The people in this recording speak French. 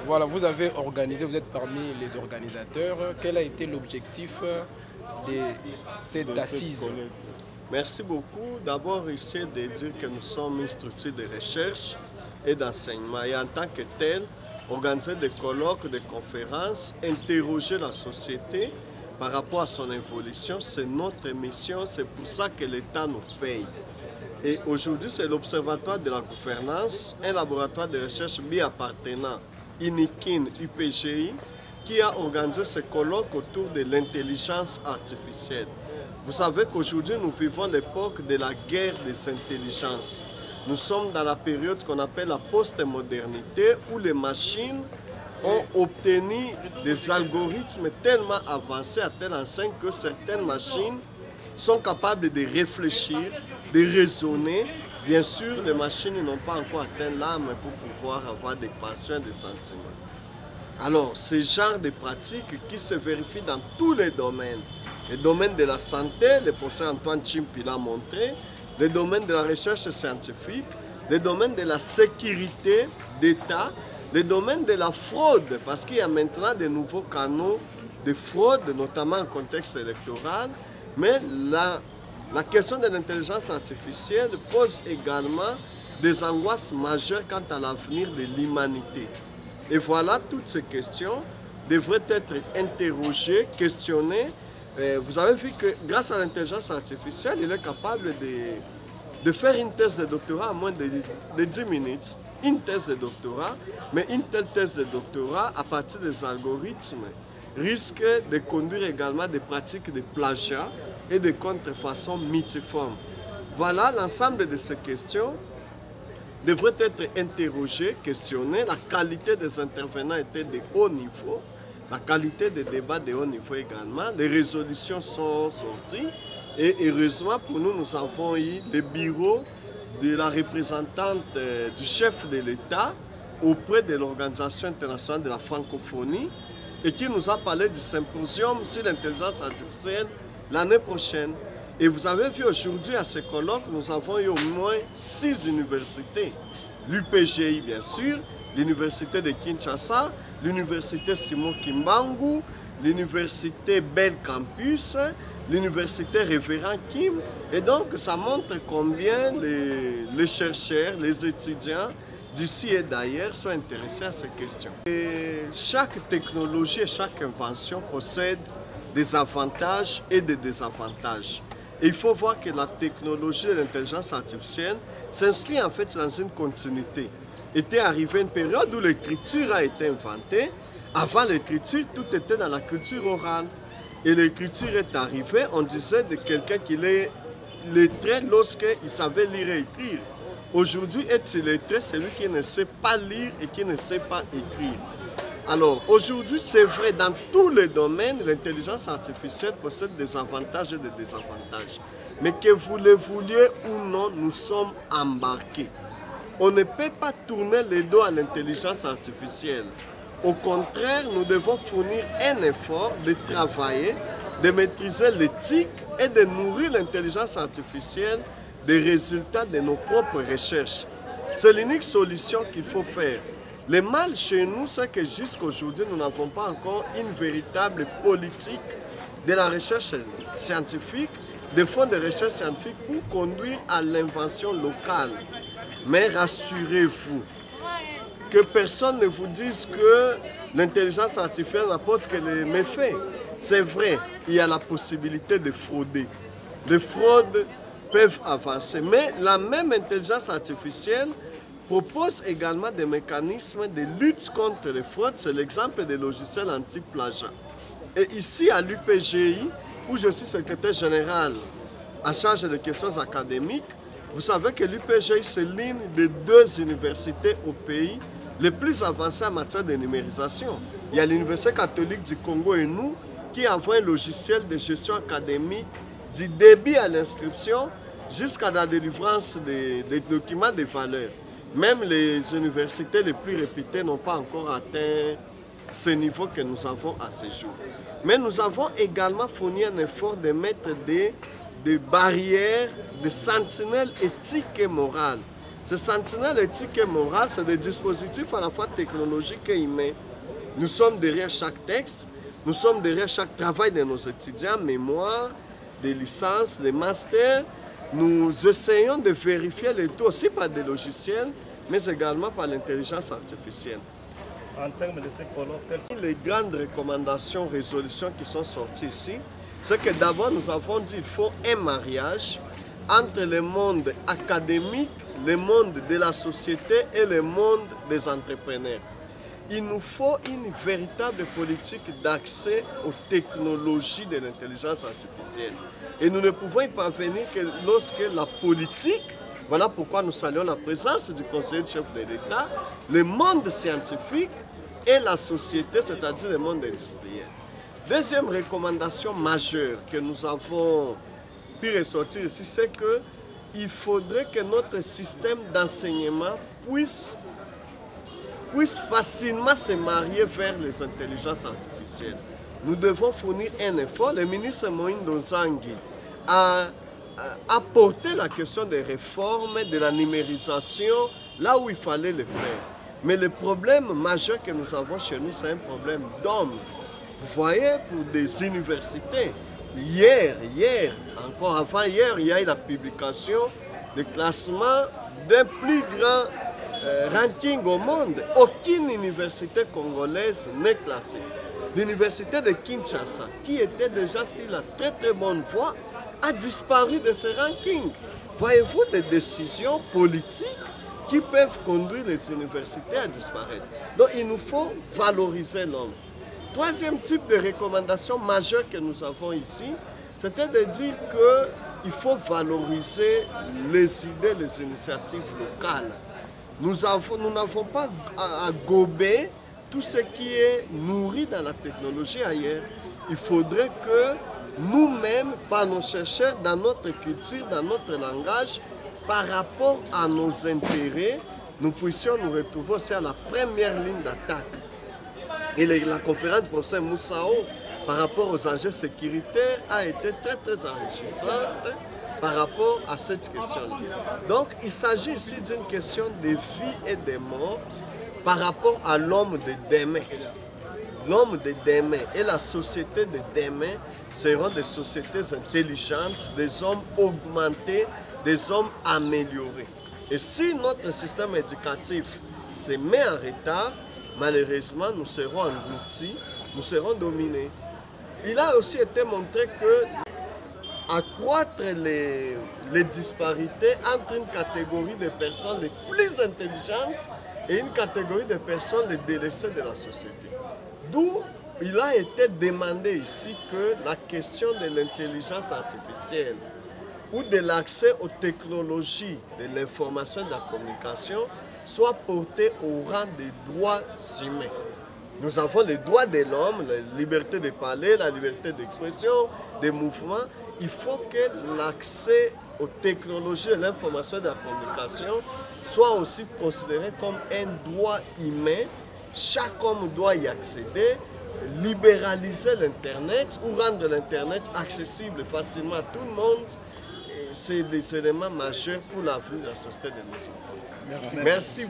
Voilà, vous avez organisé, vous êtes parmi les organisateurs. Quel a été l'objectif de cette de cette assise? collecte. Merci beaucoup. D'abord, ici de dire que nous sommes une structure de recherche et d'enseignement. Et en tant que tel, organiser des colloques, des conférences, interroger la société par rapport à son évolution, c'est notre mission, c'est pour ça que l'État nous paye. Et aujourd'hui, c'est l'Observatoire de la gouvernance, un laboratoire de recherche bi-appartenant, INIKIN, UPGI, qui a organisé ce colloque autour de l'intelligence artificielle. Vous savez qu'aujourd'hui, nous vivons l'époque de la guerre des intelligences. Nous sommes dans la période qu'on appelle la post-modernité, où les machines ont obtenu des algorithmes tellement avancés à tel enseigne que certaines machines sont capables de réfléchir, de raisonner. Bien sûr, les machines n'ont pas encore atteint l'âme pour pouvoir avoir des passions, des sentiments. Alors, ce genre de pratique qui se vérifie dans tous les domaines. Le domaine de la santé, le professeur Antoine Chimpi l'a montré, le domaine de la recherche scientifique, le domaine de la sécurité d'État, le domaine de la fraude, parce qu'il y a maintenant de nouveaux canaux de fraude, notamment en contexte électoral, mais la question de l'intelligence artificielle pose également des angoisses majeures quant à l'avenir de l'humanité. Et voilà, toutes ces questions devraient être interrogées, questionnées. Vous avez vu que grâce à l'intelligence artificielle, il est capable de faire une thèse de doctorat en moins de 10 minutes. Une thèse de doctorat, mais une telle thèse de doctorat, à partir des algorithmes, risque de conduire également des pratiques de plagiat et de contrefaçon multiformes. Voilà, l'ensemble de ces questions devrait être interrogées, questionnées. La qualité des intervenants était de haut niveau, la qualité des débats de haut niveau également. Les résolutions sont sorties et heureusement pour nous, nous avons eu le bureau de la représentante du chef de l'État auprès de l'Organisation internationale de la francophonie et qui nous a parlé du symposium sur l'intelligence artificielle l'année prochaine. Et vous avez vu aujourd'hui à ce colloque, nous avons eu au moins 6 universités. L'UPGI bien sûr, l'université de Kinshasa, l'université Simon Kimbangu, l'université Bell Campus, l'université Révérend Kim. Et donc ça montre combien les chercheurs, les étudiants d'ici et d'ailleurs sont intéressés à ces questions. Et chaque technologie et chaque invention possède des avantages et des désavantages. Et il faut voir que la technologie de l'intelligence artificielle s'inscrit en fait dans une continuité. Était arrivée une période où l'écriture a été inventée. Avant l'écriture, tout était dans la culture orale. Et l'écriture est arrivée, on disait de quelqu'un qu'il est lettré lorsqu'il savait lire et écrire. Aujourd'hui, être illettré, c'est lui qui ne sait pas lire et qui ne sait pas écrire. Alors, aujourd'hui, c'est vrai, dans tous les domaines, l'intelligence artificielle possède des avantages et des désavantages. Mais que vous le vouliez ou non, nous sommes embarqués. On ne peut pas tourner le dos à l'intelligence artificielle. Au contraire, nous devons fournir un effort de travailler, de maîtriser l'éthique et de nourrir l'intelligence artificielle des résultats de nos propres recherches. C'est l'unique solution qu'il faut faire. Le mal chez nous, c'est que jusqu'à aujourd'hui, nous n'avons pas encore une véritable politique de la recherche scientifique, des fonds de recherche scientifique pour conduire à l'invention locale. Mais rassurez-vous, que personne ne vous dise que l'intelligence artificielle n'apporte que les méfaits. C'est vrai, il y a la possibilité de frauder. Les fraudes peuvent avancer, mais la même intelligence artificielle propose également des mécanismes de lutte contre les fraudes. C'est l'exemple des logiciels anti-plagiat. Et ici à l'UPGI, où je suis secrétaire général en charge des questions académiques, vous savez que l'UPGI, c'est l'une des 2 universités au pays les plus avancées en matière de numérisation. Il y a l'Université catholique du Congo et nous qui avons un logiciel de gestion académique du début à l'inscription jusqu'à la délivrance des documents de valeur. Même les universités les plus réputées n'ont pas encore atteint ce niveau que nous avons à ce jour. Mais nous avons également fourni un effort de mettre des barrières, des sentinelles éthiques et morales. Ces sentinelles éthiques et morales, c'est des dispositifs à la fois technologiques et humains. Nous sommes derrière chaque texte, nous sommes derrière chaque travail de nos étudiants, mémoire, des licences, des masters. Nous essayons de vérifier le tout aussi par des logiciels, mais également par l'intelligence artificielle. En termes de ces colloques, les grandes recommandations, résolutions qui sont sorties ici, c'est que d'abord nous avons dit qu'il faut un mariage entre le monde académique, le monde de la société et le monde des entrepreneurs. Il nous faut une véritable politique d'accès aux technologies de l'intelligence artificielle. Et nous ne pouvons y parvenir que lorsque la politique, voilà pourquoi nous saluons la présence du conseiller du chef de l'État, le monde scientifique et la société, c'est-à-dire le monde industriel. Deuxième recommandation majeure que nous avons pu ressortir ici, c'est qu'il faudrait que notre système d'enseignement puisse facilement se marier vers les intelligences artificielles. Nous devons fournir un effort. Le ministre Moïndo Nzangi a apporté la question des réformes, de la numérisation, là où il fallait le faire. Mais le problème majeur que nous avons chez nous, c'est un problème d'hommes. Vous voyez, pour des universités, hier, encore avant hier, il y a eu la publication des classements d'un plus grand ranking au monde. Aucune université congolaise n'est classée. L'université de Kinshasa, qui était déjà sur la très bonne voie, a disparu de ce ranking. Voyez-vous des décisions politiques qui peuvent conduire les universités à disparaître. Donc il nous faut valoriser l'homme. Troisième type de recommandation majeure que nous avons ici, c'était de dire qu'il faut valoriser les idées, les initiatives locales. Nous n'avons pas à gober tout ce qui est nourri dans la technologie ailleurs. Il faudrait que nous-mêmes, par nos chercheurs, dans notre culture, dans notre langage, par rapport à nos intérêts, nous puissions nous retrouver aussi à la première ligne d'attaque. Et la conférence du professeur Moussao, par rapport aux enjeux sécuritaires, a été très enrichissante par rapport à cette question-là. Donc, il s'agit ici d'une question de vie et de mort par rapport à l'homme de demain. L'homme de demain et la société de demain seront des sociétés intelligentes, des hommes augmentés, des hommes améliorés. Et si notre système éducatif se met en retard, malheureusement, nous serons engloutis, nous serons dominés. Il a aussi été montré que accroître les disparités entre une catégorie de personnes les plus intelligentes et une catégorie de personnes les délaissées de la société. D'où il a été demandé ici que la question de l'intelligence artificielle ou de l'accès aux technologies de l'information et de la communication soit portée au rang des droits humains. Nous avons les droits de l'homme, la liberté de parler, la liberté d'expression, des mouvements. Il faut que l'accès aux technologies de l'information et de la communication soit aussi considéré comme un droit humain. Chaque homme doit y accéder, libéraliser l'Internet ou rendre l'Internet accessible facilement à tout le monde. C'est des éléments majeurs pour l'avenir de la société de nos enfants. Merci. Merci.